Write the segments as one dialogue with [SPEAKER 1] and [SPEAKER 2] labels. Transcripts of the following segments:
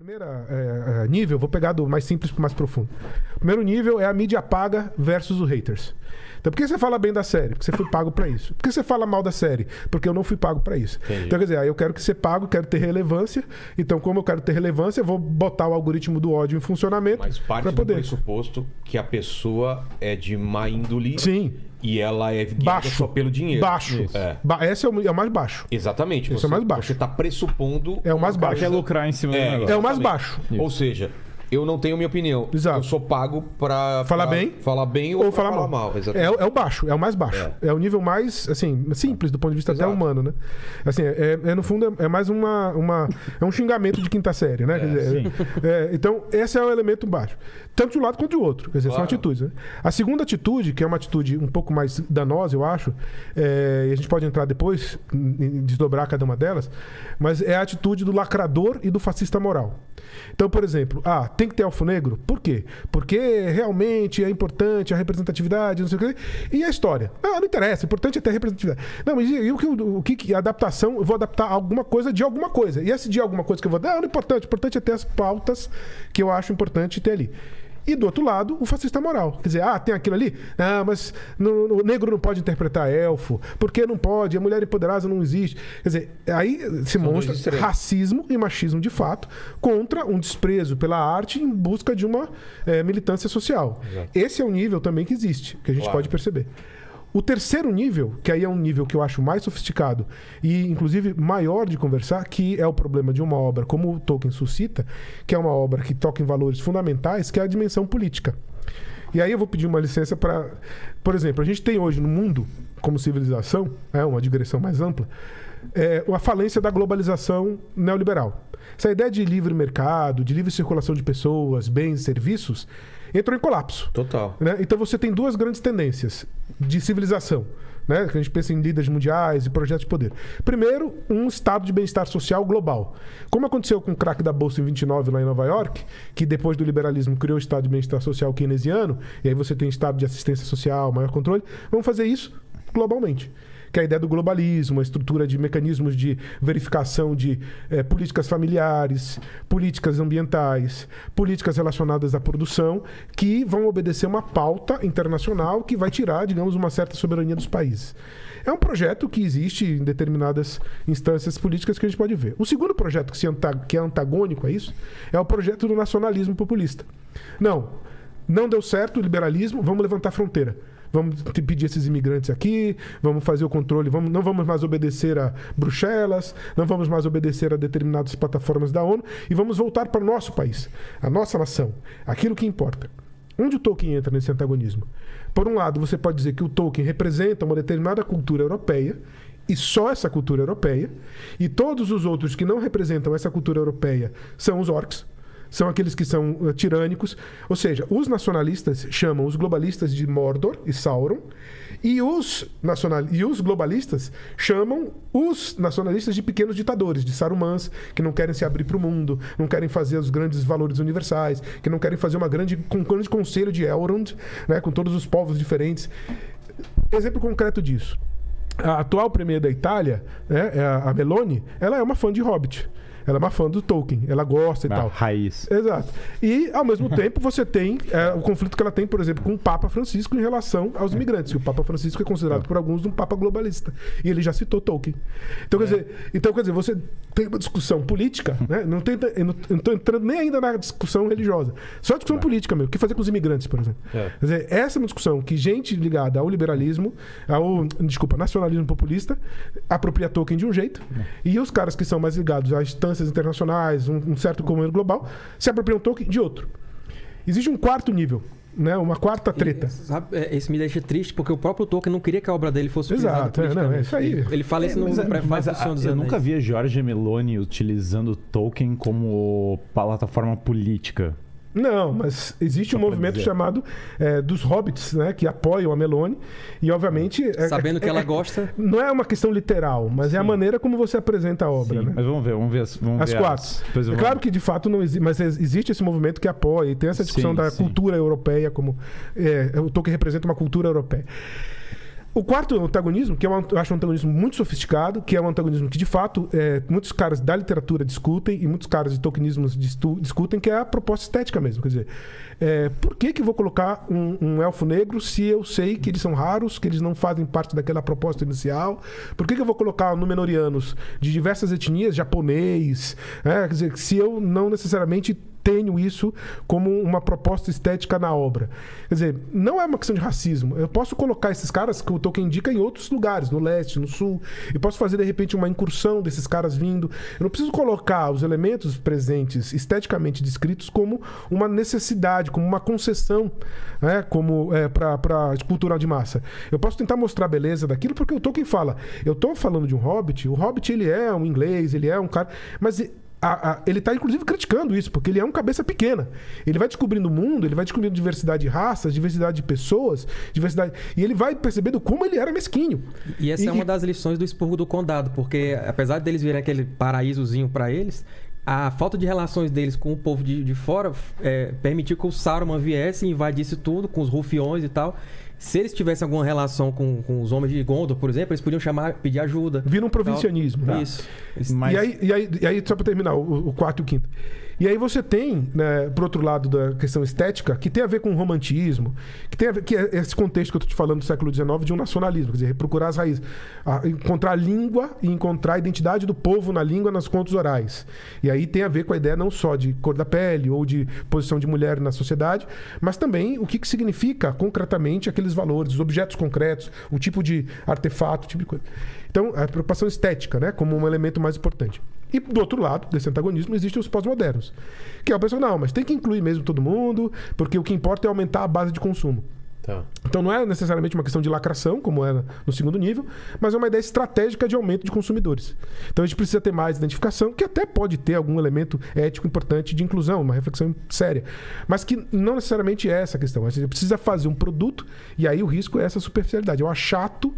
[SPEAKER 1] Primeiro nível, vou pegar do mais simples para o mais profundo. O primeiro nível é a mídia paga versus os haters. Então, por que você fala bem da série? Porque você foi pago para isso. Por que você fala mal da série? Porque eu não fui pago para isso.
[SPEAKER 2] Entendi.
[SPEAKER 1] Então, quer dizer, eu quero que você pague, quero ter relevância. Então, como eu quero ter relevância, eu vou botar o algoritmo do ódio em funcionamento.
[SPEAKER 2] Mas parte do pressuposto que a pessoa é de má índole.
[SPEAKER 1] Sim.
[SPEAKER 2] E ela é guiada só pelo dinheiro.
[SPEAKER 1] Baixo. Esse é o mais baixo.
[SPEAKER 2] Exatamente.
[SPEAKER 1] Esse é o mais baixo.
[SPEAKER 2] Você está pressupondo...
[SPEAKER 1] É o mais baixo.
[SPEAKER 3] Quer lucrar em cima do negócio.
[SPEAKER 1] É o mais baixo.
[SPEAKER 2] Ou seja, eu não tenho minha opinião.
[SPEAKER 1] Exato.
[SPEAKER 2] Eu sou pago para
[SPEAKER 1] falar bem
[SPEAKER 2] ou falar mal.
[SPEAKER 1] É o baixo, é o mais baixo. É o nível mais, assim, simples do ponto de vista até humano, né? Assim, no fundo, é mais é um xingamento de quinta série, né? Quer dizer, então, esse é o elemento baixo. Tanto de um lado quanto de outro. Quer dizer, são atitudes, né? A segunda atitude, que é uma atitude um pouco mais danosa, eu acho, e a gente pode entrar depois em desdobrar cada uma delas, mas é a atitude do lacrador e do fascista moral. Então, por exemplo, tem que ter elfo negro? Por quê? Porque realmente é importante a representatividade, não sei o quê. E a história? Não interessa, o importante é ter representatividade. Não, mas e o que a adaptação? Eu vou adaptar alguma coisa de alguma coisa. E esse de alguma coisa que eu vou dar, não é importante. O importante é ter as pautas que eu acho importante ter ali. E do outro lado, o fascista moral. Quer dizer, tem aquilo ali, mas o negro não pode interpretar elfo, porque não pode, a mulher empoderada não existe. Quer dizer, aí se mostra racismo e machismo de fato contra um desprezo pela arte em busca de uma militância social. Exato. Esse é o nível também que existe, que a gente pode perceber. O terceiro nível, que aí é um nível que eu acho mais sofisticado e, inclusive, maior de conversar, que é o problema de uma obra como o Tolkien suscita, que é uma obra que toca em valores fundamentais, que é a dimensão política. E aí eu vou pedir uma licença para... Por exemplo, a gente tem hoje no mundo, como civilização, uma digressão mais ampla, a falência da globalização neoliberal. Essa ideia de livre mercado, de livre circulação de pessoas, bens e serviços, entrou em colapso.
[SPEAKER 2] Total.
[SPEAKER 1] Né? Então você tem duas grandes tendências de civilização, né? Que a gente pensa em líderes mundiais e projetos de poder. Primeiro, um estado de bem-estar social global. Como aconteceu com o crack da Bolsa em 29 lá em Nova York, que depois do liberalismo criou o estado de bem-estar social keynesiano, e aí você tem estado de assistência social, maior controle, vamos fazer isso globalmente. Que é a ideia do globalismo, a estrutura de mecanismos de verificação de políticas familiares, políticas ambientais, políticas relacionadas à produção, que vão obedecer uma pauta internacional que vai tirar, digamos, uma certa soberania dos países. É um projeto que existe em determinadas instâncias políticas que a gente pode ver. O segundo projeto que é antagônico a isso é o projeto do nacionalismo populista. Não deu certo o liberalismo, vamos levantar a fronteira. Vamos pedir esses imigrantes aqui, vamos fazer o controle, não vamos mais obedecer a Bruxelas, não vamos mais obedecer a determinadas plataformas da ONU e vamos voltar para o nosso país, a nossa nação, aquilo que importa. Onde o Tolkien entra nesse antagonismo? Por um lado, você pode dizer que o Tolkien representa uma determinada cultura europeia, e só essa cultura europeia, e todos os outros que não representam essa cultura europeia são os orcs, são aqueles que são tirânicos. Ou seja, os nacionalistas chamam os globalistas de Mordor e Sauron, e os globalistas chamam os nacionalistas de pequenos ditadores, de Sarumans, que não querem se abrir para o mundo, não querem fazer os grandes valores universais, que não querem fazer um grande conselho de Elrond, né, com todos os povos diferentes. Exemplo concreto disso. A atual premier da Itália, né, a Meloni, ela é uma fã de Hobbit. Ela é uma fã do Tolkien, ela gosta e tal.
[SPEAKER 3] Raiz.
[SPEAKER 1] Exato. E, ao mesmo tempo, você tem o conflito que ela tem, por exemplo, com o Papa Francisco em relação aos imigrantes. E o Papa Francisco é considerado por alguns um Papa globalista. E ele já citou Tolkien. Então, quer dizer, você tem uma discussão política, né? Eu não estou entrando nem ainda na discussão religiosa. Só a discussão política mesmo. O que fazer com os imigrantes, por exemplo? Quer dizer, essa é uma discussão que gente ligada ao liberalismo, nacionalismo populista, apropria Tolkien de um jeito, e os caras que são mais ligados às instâncias internacionais, um certo comando global, se apropriam Tolkien de outro. Existe um quarto nível, né? Uma quarta treta.
[SPEAKER 4] Isso me deixa triste, porque o próprio Tolkien não queria que a obra dele fosse utilizada politicamente.
[SPEAKER 1] É isso aí.
[SPEAKER 4] Ele fala isso no prefácio do Senhor dos Anéis.
[SPEAKER 3] Eu nunca vi a Giorgia Meloni utilizando Tolkien como plataforma política.
[SPEAKER 1] Não, mas existe um movimento chamado dos hobbits, né, que apoiam a Meloni. E, obviamente...
[SPEAKER 4] Sabendo que ela gosta...
[SPEAKER 1] Não é uma questão literal, mas é a maneira como você apresenta a obra. Né?
[SPEAKER 3] Mas vamos ver
[SPEAKER 1] as quatro. É claro que, de fato, não existe... Mas existe esse movimento que apoia. E tem essa discussão da cultura europeia, como... o Tolkien representa uma cultura europeia. O quarto antagonismo, que eu acho um antagonismo muito sofisticado, que é um antagonismo que, de fato, muitos caras da literatura discutem e muitos caras de tokenismos discutem, que é a proposta estética mesmo. Quer dizer, por que eu vou colocar um elfo negro se eu sei que eles são raros, que eles não fazem parte daquela proposta inicial? Por que eu vou colocar Númenóreanos de diversas etnias, japonês? Quer dizer, se eu não necessariamente tenho isso como uma proposta estética na obra. Quer dizer, não é uma questão de racismo. Eu posso colocar esses caras que o Tolkien indica em outros lugares, no leste, no sul. Eu posso fazer, de repente, uma incursão desses caras vindo. Eu não preciso colocar os elementos presentes, esteticamente descritos, como uma necessidade, como uma concessão, como para cultural de massa. Eu posso tentar mostrar a beleza daquilo, porque o Tolkien fala, eu estou falando de um hobbit, o hobbit ele é um inglês, ele é um cara... Mas ele está, inclusive, criticando isso, porque ele é um cabeça pequena. Ele vai descobrindo o mundo, ele vai descobrindo diversidade de raças, diversidade de pessoas, e ele vai percebendo como ele era mesquinho.
[SPEAKER 4] E essa é uma das lições do Expurgo do Condado, porque apesar deles virem aquele paraísozinho para eles, a falta de relações deles com o povo de fora permitiu que o Saruman viesse e invadisse tudo, com os rufiões e tal. Se eles tivessem alguma relação com os homens de Gondor, por exemplo, eles podiam pedir ajuda.
[SPEAKER 1] Vira um provincianismo.
[SPEAKER 4] Tá? Isso.
[SPEAKER 1] Mas... E aí, só para terminar, o quarto e o quinto. E aí você tem, né, por outro lado da questão estética, que tem a ver com o romantismo, que é esse contexto que eu estou te falando do século XIX de um nacionalismo, quer dizer, procurar as raízes, encontrar a língua e encontrar a identidade do povo na língua, nas contos orais. E aí tem a ver com a ideia não só de cor da pele ou de posição de mulher na sociedade, mas também o que significa concretamente aqueles valores, os objetos concretos, o tipo de artefato, o tipo de coisa. Então, a preocupação estética, né, como um elemento mais importante. E do outro lado desse antagonismo existem os pós-modernos, que é o pessoal, não, mas tem que incluir mesmo todo mundo, porque o que importa é aumentar a base de consumo.
[SPEAKER 2] Tá.
[SPEAKER 1] Então não é necessariamente uma questão de lacração, como era no segundo nível, mas é uma ideia estratégica de aumento de consumidores. Então a gente precisa ter mais identificação, que até pode ter algum elemento ético importante de inclusão, uma reflexão séria, mas que não necessariamente é essa a questão. A gente precisa fazer um produto, e aí o risco é essa superficialidade, é o achato,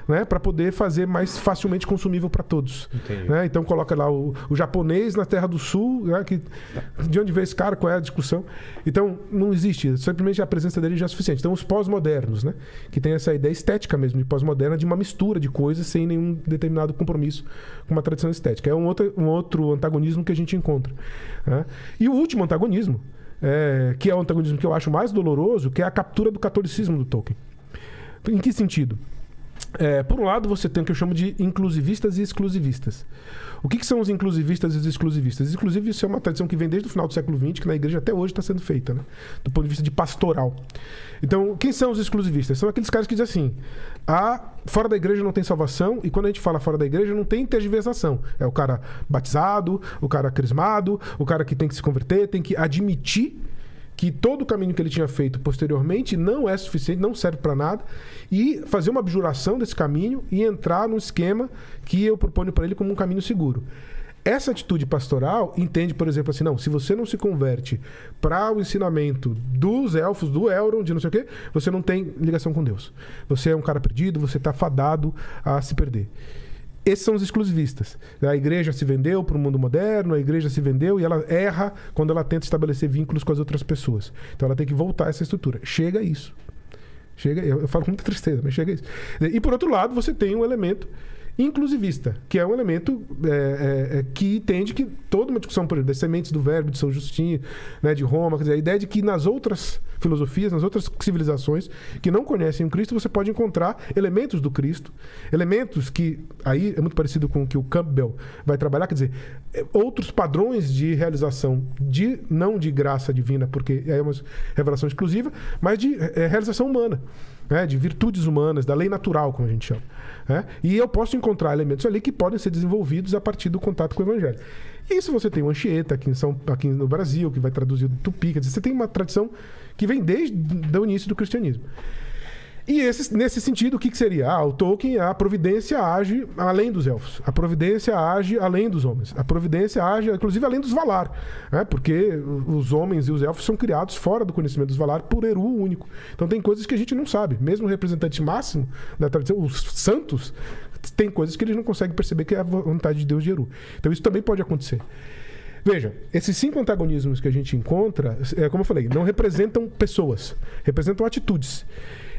[SPEAKER 1] né, para poder fazer mais facilmente consumível para todos. Né? Então coloca lá o japonês na Terra do Sul, né, de onde veio esse cara, qual é a discussão. Então não existe, simplesmente a presença dele já é suficiente. Então os pós-modernos, né, que tem essa ideia estética mesmo de pós-moderna, de uma mistura de coisas sem nenhum determinado compromisso com uma tradição estética. É um outro antagonismo que a gente encontra. Né? E o último antagonismo, que é o antagonismo que eu acho mais doloroso, que é a captura do catolicismo do Tolkien. Em que sentido? Por um lado, você tem o que eu chamo de inclusivistas e exclusivistas. O que são os inclusivistas e os exclusivistas? Inclusive, isso é uma tradição que vem desde o final do século XX, que na igreja até hoje está sendo feita, né? Do ponto de vista de pastoral. Então, quem são os exclusivistas? São aqueles caras que dizem assim, fora da igreja não tem salvação, e quando a gente fala fora da igreja não tem tergiversação. É o cara batizado, o cara crismado, o cara que tem que se converter, tem que admitir que todo o caminho que ele tinha feito posteriormente não é suficiente, não serve para nada, e fazer uma abjuração desse caminho e entrar num esquema que eu proponho para ele como um caminho seguro. Essa atitude pastoral entende, por exemplo, assim, não, se você não se converte para o ensinamento dos elfos, do Elrond, de não sei o quê, você não tem ligação com Deus. Você é um cara perdido, você está fadado a se perder. Esses são os exclusivistas. A igreja se vendeu para o mundo moderno, a igreja se vendeu e ela erra quando ela tenta estabelecer vínculos com as outras pessoas. Então ela tem que voltar a essa estrutura. Chega a isso. Eu falo com muita tristeza, mas chega a isso. E por outro lado, você tem um elemento inclusivista, que é um elemento que entende que toda uma discussão, por exemplo, das sementes do verbo de São Justino, né, de Roma, quer dizer, a ideia de que nas outras filosofias, nas outras civilizações que não conhecem o Cristo, você pode encontrar elementos do Cristo, elementos que, aí é muito parecido com o que o Campbell vai trabalhar, quer dizer, outros padrões de realização, não de graça divina, porque é uma revelação exclusiva, mas de realização humana, né, de virtudes humanas, da lei natural, como a gente chama. E eu posso encontrar elementos ali que podem ser desenvolvidos a partir do contato com o Evangelho. E isso você tem o Anchieta aqui no Brasil, que vai traduzir do Tupi, quer dizer, você tem uma tradição que vem desde o início do cristianismo. E nesse sentido, o que seria? O Tolkien, a providência age além dos elfos. A providência age além dos homens. A providência age, inclusive, além dos Valar. Porque os homens e os elfos são criados fora do conhecimento dos Valar por Eru único. Então tem coisas que a gente não sabe. Mesmo o representante máximo da tradição, os santos, tem coisas que eles não conseguem perceber que é a vontade de Deus de Eru. Então isso também pode acontecer. Veja, esses 5 antagonismos que a gente encontra, como eu falei, não representam pessoas, representam atitudes.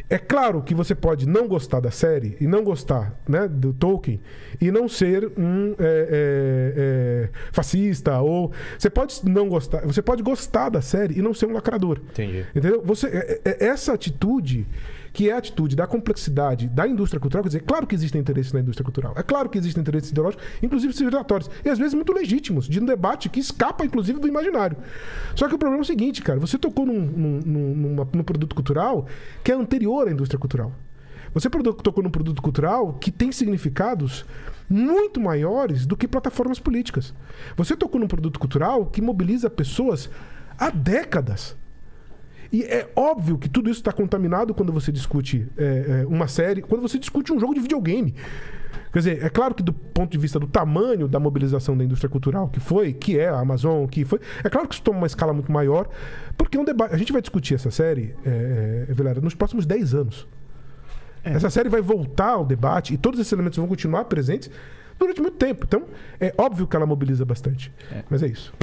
[SPEAKER 1] É claro que você pode não gostar da série e não gostar, né, do Tolkien e não ser um fascista, ou você pode não gostar, você pode gostar da série e não ser um lacrador.
[SPEAKER 2] Entendi.
[SPEAKER 1] Entendeu? Essa atitude, que é a atitude da complexidade da indústria cultural, quer dizer, é claro que existem interesses na indústria cultural, é claro que existem interesses ideológicos, inclusive civilizatórios, e às vezes muito legítimos, de um debate que escapa, inclusive, do imaginário. Só que o problema é o seguinte, cara, você tocou num produto cultural que é anterior à indústria cultural. Você tocou num produto cultural que tem significados muito maiores do que plataformas políticas. Você tocou num produto cultural que mobiliza pessoas há décadas. E é óbvio que tudo isso está contaminado quando você discute uma série, quando você discute um jogo de videogame. Quer dizer, é claro que do ponto de vista do tamanho da mobilização da indústria cultural que é a Amazon, é claro que isso toma uma escala muito maior, porque um debate, a gente vai discutir essa série, Vilela, nos próximos 10 anos. Essa série vai voltar ao debate e todos esses elementos vão continuar presentes durante muito tempo. Então, é óbvio que ela mobiliza bastante. Mas é isso.